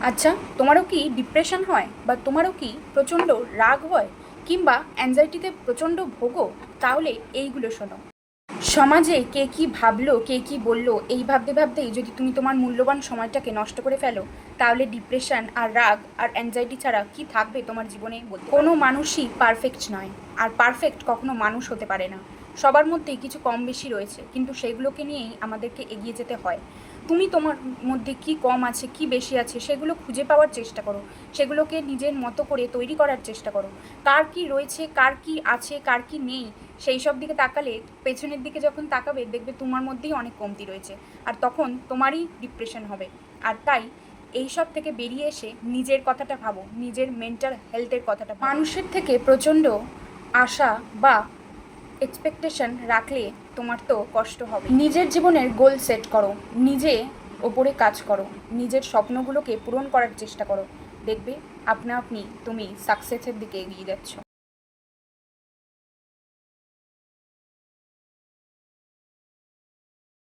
আচ্ছা, তোমারও কি ডিপ্রেশন হয় বা তোমারও কি প্রচণ্ড রাগ হয় কিংবা অ্যাংজাইটিতে প্রচণ্ড ভোগো? তাহলে এইগুলো শোনো। সমাজে কে কি ভাবলো, কে কি বললো, এই ভাবতে ভাবতেই যদি তুমি তোমার মূল্যবান সময়টাকে নষ্ট করে ফেলো, তাহলে ডিপ্রেশন আর রাগ আর অ্যাংজাইটি ছাড়া কি থাকবে তোমার জীবনে বলতে কোনো মানুষই পারফেক্ট নয়। আর পারফেক্ট কখনো মানুষ হতে পারে না। সবার মধ্যেই কিছু কম বেশি রয়েছে, কিন্তু সেগুলোকে নিয়েই আমাদেরকে এগিয়ে যেতে হয়। তুমি তোমার মধ্যে কি কম আছে, কি বেশি আছে, সেগুলো খুঁজে পাওয়ার চেষ্টা করো। সেগুলোকে নিজের মতো করে তৈরি করার চেষ্টা করো। কার কি রয়েছে, কার কি আছে, কার কি নেই, সেই সব দিকে তাকালে, পেছনের দিকে যখন তাকাবে দেখবে তোমার মধ্যেই অনেক কমতি রয়েছে। আর তখন তোমারই ডিপ্রেশন হবে। আর তাই এইসব থেকে বেরিয়ে এসে নিজের কথাটা ভাবো, নিজের মেন্টাল হেলথের কথাটা ভাবো। মানুষের থেকে প্রচণ্ড আশা বা এক্সপেকটেশন রাখলে তোমার তো কষ্ট হবে। নিজের জীবনের গোল সেট করো, নিজে ওপরে কাজ করো, নিজের স্বপ্নগুলোকে পূরণ করার চেষ্টা করো। দেখবে আপনা আপনি তুমি সাকসেসের দিকে এগিয়ে যাচ্ছ।